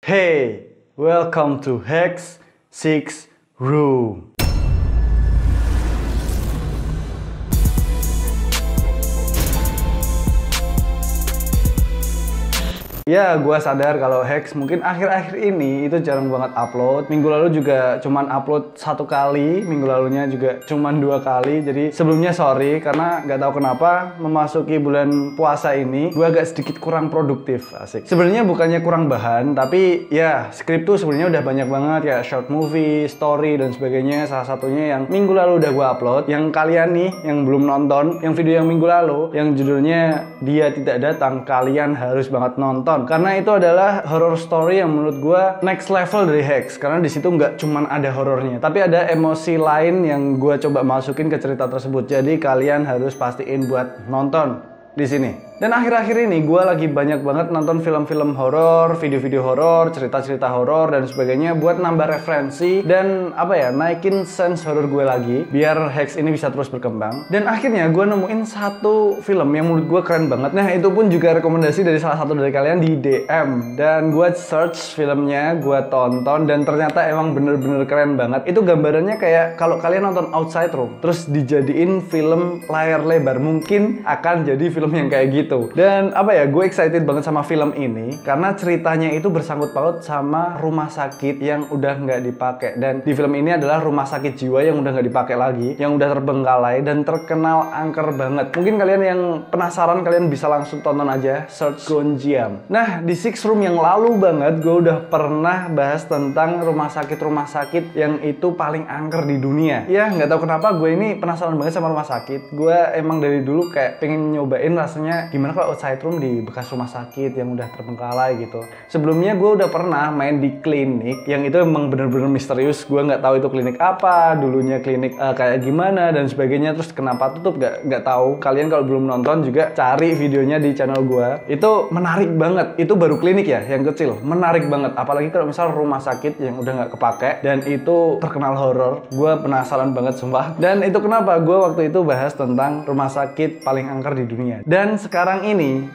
Hey, welcome to Hex 6 Room. Ya, gue sadar kalau Hex mungkin akhir-akhir ini itu jarang banget upload. Minggu lalu juga cuman upload 1 kali, minggu lalunya juga cuman 2 kali. Jadi sebelumnya sorry karena nggak tahu kenapa memasuki bulan puasa ini gue agak sedikit kurang produktif. Asik. Sebenarnya bukannya kurang bahan, tapi ya skrip tuh sebenarnya udah banyak banget ya, short movie, story dan sebagainya. Salah satunya yang minggu lalu udah gue upload. Yang kalian nih yang belum nonton, yang video yang minggu lalu yang judulnya Dia Tidak Datang, kalian harus banget nonton. Karena itu adalah horror story yang menurut gue next level dari Hex. Karena di situ nggak cuman ada horornya, tapi ada emosi lain yang gue coba masukin ke cerita tersebut. Jadi kalian harus pastiin buat nonton di sini. Dan akhir-akhir ini gue lagi banyak banget nonton film-film horor, video-video horor, cerita-cerita horor dan sebagainya buat nambah referensi dan naikin sense horor gue lagi biar Hex ini bisa terus berkembang. Dan akhirnya gue nemuin satu film yang menurut gue keren banget. Nah, itu pun juga rekomendasi dari salah satu dari kalian di DM. Dan gue search filmnya, gue tonton dan ternyata emang bener-bener keren banget. Itu gambarannya kayak kalau kalian nonton Outside Room terus dijadiin film layar lebar, mungkin akan jadi film yang kayak gitu. Dan gue excited banget sama film ini karena ceritanya itu bersangkut paut sama rumah sakit yang udah nggak dipakai. Dan di film ini adalah rumah sakit jiwa yang udah nggak dipakai lagi, yang udah terbengkalai dan terkenal angker banget. Mungkin kalian yang penasaran, kalian bisa langsung tonton aja, search Gonjiam. Nah, di Six Room yang lalu banget gue udah pernah bahas tentang rumah sakit yang itu paling angker di dunia. Ya, nggak tahu kenapa gue ini penasaran banget sama rumah sakit. Gue emang dari dulu kayak pengen nyobain rasanya gimana kalau Outside Room di bekas rumah sakit yang udah terbengkalai gitu. Sebelumnya gue udah pernah main di klinik yang itu emang bener-bener misterius. Gue nggak tahu itu klinik apa, dulunya klinik kayak gimana dan sebagainya. Terus kenapa tutup nggak tahu. Kalian kalau belum nonton juga cari videonya di channel gue. Itu menarik banget. Itu baru klinik ya, yang kecil. Menarik banget. Apalagi kalau misal rumah sakit yang udah nggak kepake dan itu terkenal horor. Gue penasaran banget sumpah. Dan itu kenapa gue waktu itu bahas tentang rumah sakit paling angker di dunia. Dan sekarang ini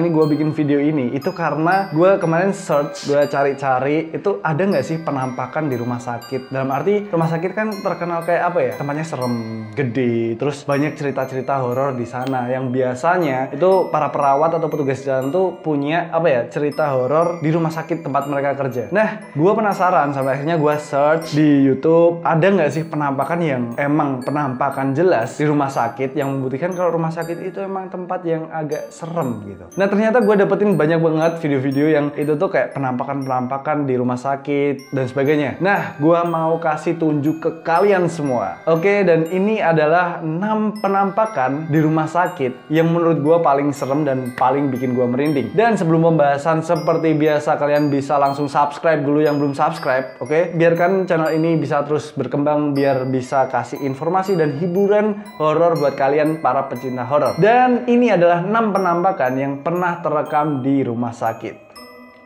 gue bikin video ini itu karena gue kemarin search, gue cari-cari itu ada nggak sih penampakan di rumah sakit. Dalam arti rumah sakit kan terkenal kayak tempatnya serem, gede, terus banyak cerita-cerita horor di sana yang biasanya itu para perawat atau petugas jalan tuh punya cerita horor di rumah sakit tempat mereka kerja. Nah, gue penasaran sampai akhirnya gue search di YouTube ada nggak sih penampakan yang emang penampakan jelas di rumah sakit yang membuktikan kalau rumah sakit itu emang tempat yang agak serem gitu. Nah, ternyata gue dapetin banyak banget video-video yang itu tuh kayak penampakan-penampakan di rumah sakit dan sebagainya. Nah, gue mau kasih tunjuk ke kalian semua. Oke, dan ini adalah 6 penampakan di rumah sakit yang menurut gue paling serem dan paling bikin gue merinding. Dan sebelum pembahasan seperti biasa, kalian bisa langsung subscribe dulu yang belum subscribe. Oke, biarkan channel ini bisa terus berkembang biar bisa kasih informasi dan hiburan horor buat kalian para pecinta horor. Dan ini adalah 6 penampakan yang pernah terekam di rumah sakit.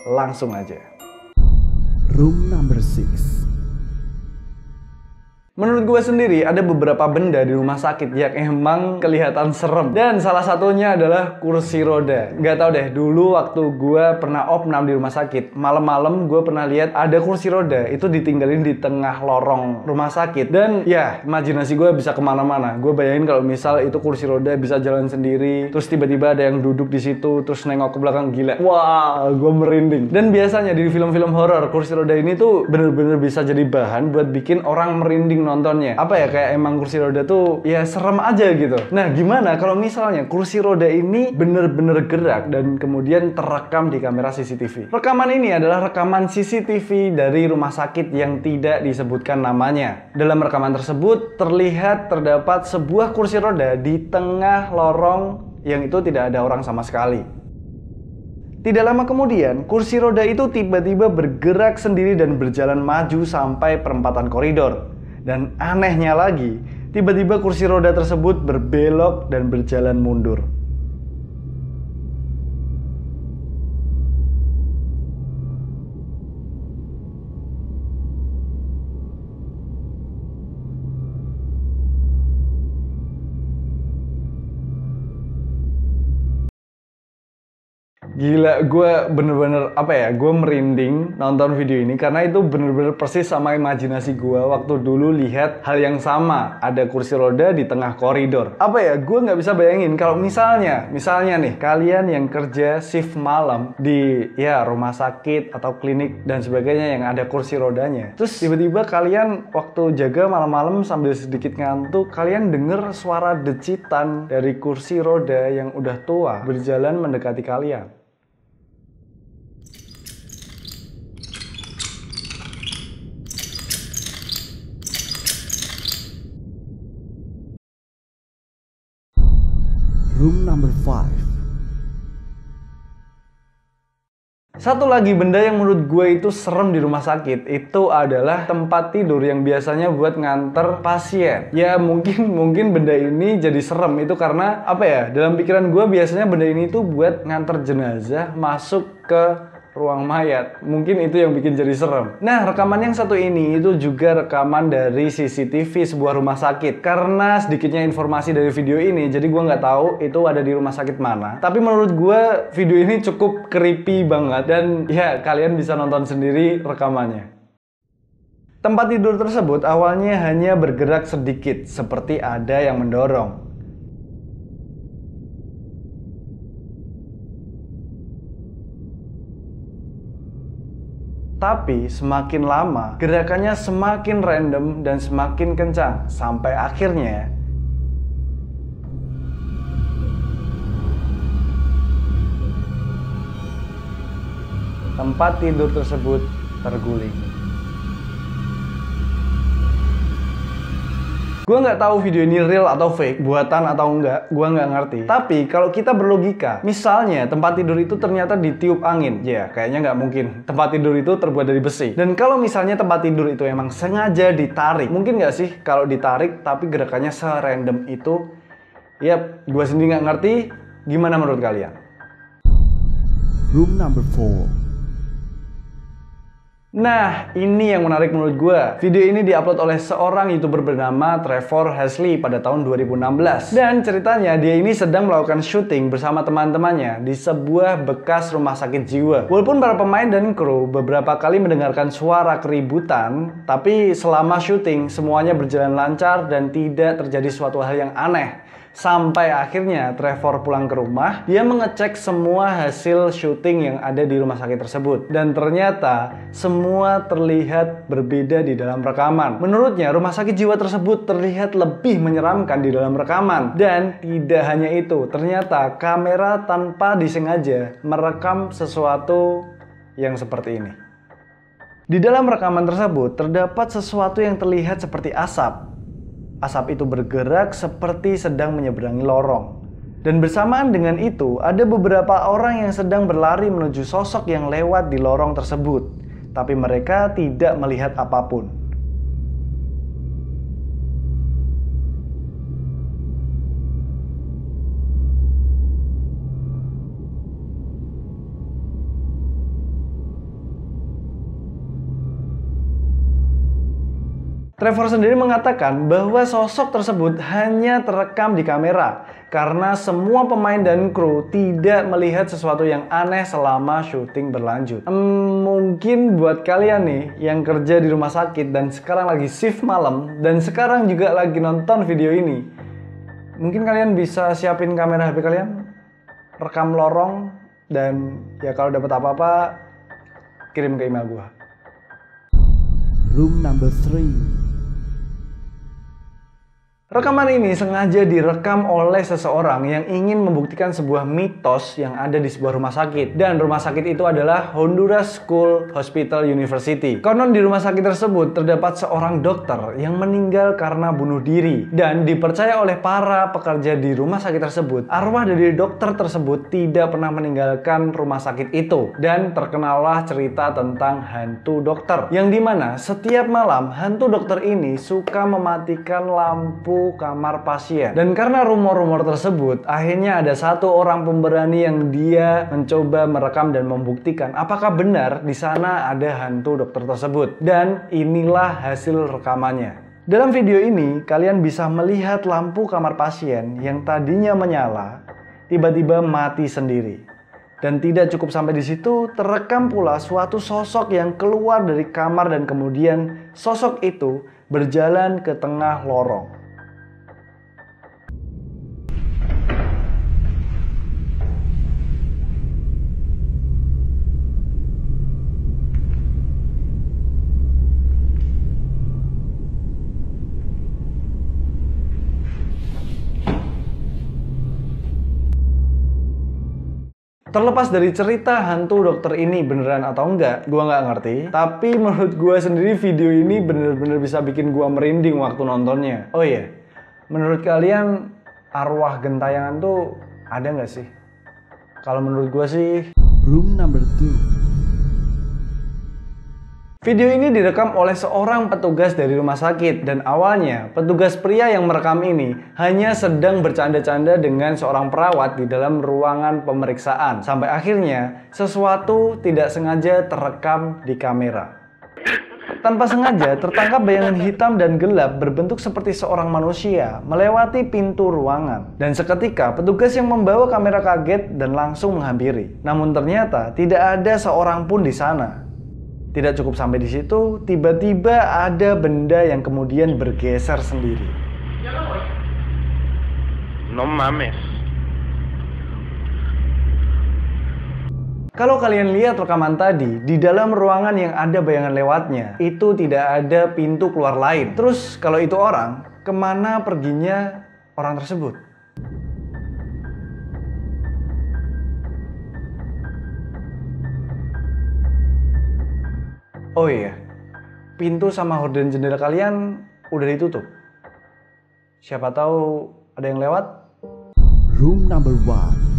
Langsung aja. Room number 6. Menurut gue sendiri ada beberapa benda di rumah sakit yang emang kelihatan serem. Dan salah satunya adalah kursi roda. Gak tau deh, dulu waktu gue pernah opnam di rumah sakit, malam-malam gue pernah lihat ada kursi roda itu ditinggalin di tengah lorong rumah sakit. Dan ya, imajinasi gue bisa kemana-mana. Gue bayangin kalau misal itu kursi roda bisa jalan sendiri, terus tiba-tiba ada yang duduk di situ, terus nengok ke belakang, gila. Wah, gue merinding. Dan biasanya di film-film horor, kursi roda ini tuh bener-bener bisa jadi bahan buat bikin orang merinding nontonnya. Kayak emang kursi roda tuh ya serem aja gitu. Nah, gimana kalau misalnya kursi roda ini bener-bener gerak dan kemudian terekam di kamera CCTV? Rekaman ini adalah rekaman CCTV dari rumah sakit yang tidak disebutkan namanya. Dalam rekaman tersebut terdapat sebuah kursi roda di tengah lorong yang itu tidak ada orang sama sekali. Tidak lama kemudian, kursi roda itu tiba-tiba bergerak sendiri dan berjalan maju sampai perempatan koridor. Dan anehnya lagi, tiba-tiba kursi roda tersebut berbelok dan berjalan mundur. Gila, gue bener-bener apa ya, gue merinding nonton video ini karena itu bener-bener persis sama imajinasi gue waktu dulu lihat hal yang sama, ada kursi roda di tengah koridor. Apa ya, gue nggak bisa bayangin kalau misalnya nih kalian yang kerja shift malam di ya rumah sakit atau klinik dan sebagainya yang ada kursi rodanya. Terus tiba-tiba kalian waktu jaga malam-malam sambil sedikit ngantuk, kalian denger suara decitan dari kursi roda yang udah tua berjalan mendekati kalian. Room number 5. Satu lagi benda yang menurut gue itu serem di rumah sakit itu adalah tempat tidur yang biasanya buat nganter pasien. Ya mungkin benda ini jadi serem itu karena apa ya? Dalam pikiran gue biasanya benda ini tuh buat nganter jenazah masuk ke ruang mayat. Mungkin itu yang bikin jadi serem. Nah, rekaman yang satu ini itu juga rekaman dari CCTV sebuah rumah sakit. Karena sedikitnya informasi dari video ini, jadi gue nggak tahu itu ada di rumah sakit mana. Tapi menurut gue video ini cukup creepy banget dan ya kalian bisa nonton sendiri rekamannya. Tempat tidur tersebut awalnya hanya bergerak sedikit, seperti ada yang mendorong. Tapi semakin lama, gerakannya semakin random dan semakin kencang. Sampai akhirnya tempat tidur tersebut terguling. Gue nggak tahu video ini real atau fake, buatan atau enggak, gue nggak ngerti. Tapi kalau kita berlogika, misalnya tempat tidur itu ternyata ditiup angin, ya kayaknya nggak mungkin. Tempat tidur itu terbuat dari besi. Dan kalau misalnya tempat tidur itu emang sengaja ditarik, mungkin nggak sih kalau ditarik tapi gerakannya serandom itu? Ya, gue sendiri nggak ngerti. Gimana menurut kalian? Room number 4. Nah, ini yang menarik menurut gue. Video ini diupload oleh seorang YouTuber bernama Trevor Hasley pada tahun 2016. Dan ceritanya dia ini sedang melakukan syuting bersama teman-temannya di sebuah bekas rumah sakit jiwa. Walaupun para pemain dan kru beberapa kali mendengarkan suara keributan, tapi selama syuting semuanya berjalan lancar dan tidak terjadi suatu hal yang aneh. Sampai akhirnya Trevor pulang ke rumah, dia mengecek semua hasil syuting yang ada di rumah sakit tersebut. Dan ternyata semua terlihat berbeda di dalam rekaman. Menurutnya rumah sakit jiwa tersebut terlihat lebih menyeramkan di dalam rekaman. Dan tidak hanya itu, ternyata kamera tanpa disengaja merekam sesuatu yang seperti ini. Di dalam rekaman tersebut terdapat sesuatu yang terlihat seperti asap. Asap itu bergerak seperti sedang menyeberangi lorong. Dan bersamaan dengan itu, ada beberapa orang yang sedang berlari menuju sosok yang lewat di lorong tersebut. Tapi mereka tidak melihat apapun. Trevor sendiri mengatakan bahwa sosok tersebut hanya terekam di kamera karena semua pemain dan kru tidak melihat sesuatu yang aneh selama syuting berlanjut. Mungkin buat kalian nih yang kerja di rumah sakit dan sekarang lagi shift malam dan sekarang juga lagi nonton video ini, mungkin kalian bisa siapin kamera HP kalian, rekam lorong, dan ya kalau dapat apa-apa kirim ke email gua. Room number 3. Rekaman ini sengaja direkam oleh seseorang yang ingin membuktikan sebuah mitos yang ada di sebuah rumah sakit. Dan rumah sakit itu adalah Honduras School Hospital University. Konon di rumah sakit tersebut terdapat seorang dokter yang meninggal karena bunuh diri. Dan dipercaya oleh para pekerja di rumah sakit tersebut, arwah dari dokter tersebut tidak pernah meninggalkan rumah sakit itu. Dan terkenallah cerita tentang hantu dokter. Yang dimana setiap malam hantu dokter ini suka mematikan lampu kamar pasien. Dan karena rumor-rumor tersebut, akhirnya ada satu orang pemberani yang dia mencoba merekam dan membuktikan apakah benar di sana ada hantu dokter tersebut. Dan inilah hasil rekamannya. Dalam video ini, kalian bisa melihat lampu kamar pasien yang tadinya menyala, tiba-tiba mati sendiri. Dan tidak cukup sampai di situ, terekam pula suatu sosok yang keluar dari kamar dan kemudian sosok itu berjalan ke tengah lorong. Terlepas dari cerita hantu dokter ini beneran atau enggak, gua nggak ngerti. Tapi menurut gua sendiri video ini bener-bener bisa bikin gua merinding waktu nontonnya. Oh iya, menurut kalian arwah gentayangan tuh ada nggak sih? Kalau menurut gua sih... Room number 2. Video ini direkam oleh seorang petugas dari rumah sakit dan awalnya petugas pria yang merekam ini hanya sedang bercanda-canda dengan seorang perawat di dalam ruangan pemeriksaan sampai akhirnya sesuatu tidak sengaja terekam di kamera. Tanpa sengaja tertangkap bayangan hitam dan gelap berbentuk seperti seorang manusia melewati pintu ruangan dan seketika petugas yang membawa kamera kaget dan langsung menghampiri. Namun ternyata tidak ada seorang pun di sana. Tidak cukup sampai di situ, tiba-tiba ada benda yang kemudian bergeser sendiri. No mames. Kalau kalian lihat rekaman tadi, di dalam ruangan yang ada bayangan lewatnya, itu tidak ada pintu keluar lain. Terus kalau itu orang, kemana perginya orang tersebut? Oh iya, pintu sama horden jendela kalian udah ditutup. Siapa tahu ada yang lewat? Room number 1.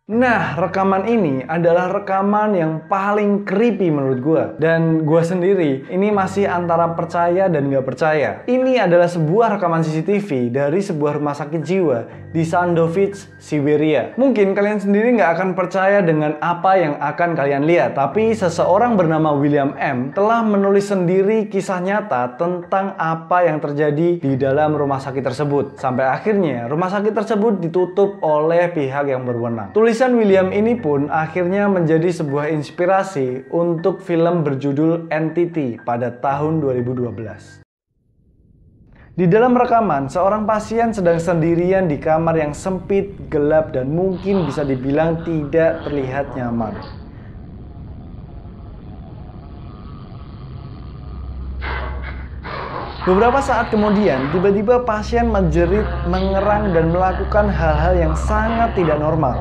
Nah, rekaman ini adalah rekaman yang paling creepy menurut gue. Dan gue sendiri, ini masih antara percaya dan gak percaya. Ini adalah sebuah rekaman CCTV dari sebuah rumah sakit jiwa di Sandovic, Siberia. Mungkin kalian sendiri gak akan percaya dengan apa yang akan kalian lihat. Tapi seseorang bernama William M. telah menulis sendiri kisah nyata tentang apa yang terjadi di dalam rumah sakit tersebut. Sampai akhirnya, rumah sakit tersebut ditutup oleh pihak yang berwenang. Tulisan William ini pun akhirnya menjadi sebuah inspirasi untuk film berjudul Entity pada tahun 2012. Di dalam rekaman, seorang pasien sedang sendirian di kamar yang sempit, gelap, dan mungkin bisa dibilang tidak terlihat nyaman. Beberapa saat kemudian, tiba-tiba pasien menjerit, mengerang, dan melakukan hal-hal yang sangat tidak normal.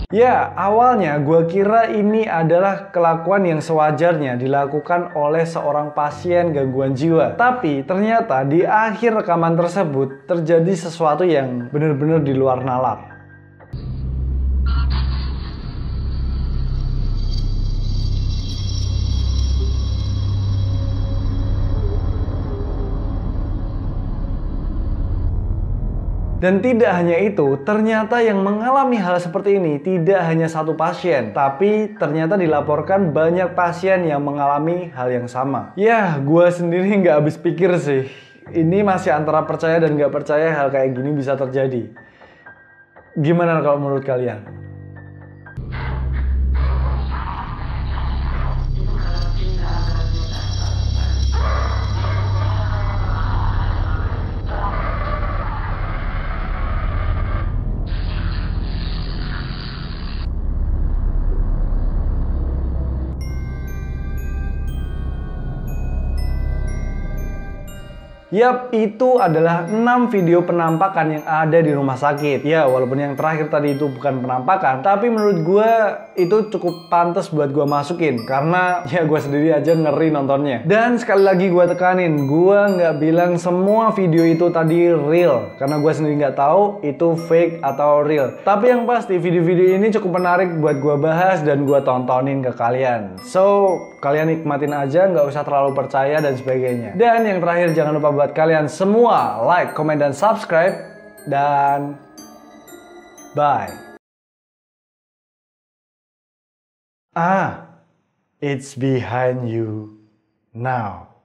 Ya, awalnya gue kira ini adalah kelakuan yang sewajarnya dilakukan oleh seorang pasien gangguan jiwa. Tapi ternyata di akhir rekaman tersebut terjadi sesuatu yang benar-benar di luar nalar. Dan tidak hanya itu, ternyata yang mengalami hal seperti ini tidak hanya satu pasien, tapi ternyata dilaporkan banyak pasien yang mengalami hal yang sama. Ya, gue sendiri nggak habis pikir sih. Ini masih antara percaya dan nggak percaya hal kayak gini bisa terjadi. Gimana kalau menurut kalian? Yap, itu adalah 6 video penampakan yang ada di rumah sakit. Ya, walaupun yang terakhir tadi itu bukan penampakan, tapi menurut gue itu cukup pantas buat gue masukin. Karena ya gue sendiri aja ngeri nontonnya. Dan sekali lagi gue tekanin, gue nggak bilang semua video itu tadi real. Karena gue sendiri nggak tahu itu fake atau real. Tapi yang pasti video-video ini cukup menarik buat gue bahas dan gue tontonin ke kalian. So, kalian nikmatin aja, nggak usah terlalu percaya dan sebagainya. Dan yang terakhir, jangan lupa buat kalian semua like, komen, dan subscribe. Dan bye. It's behind you now.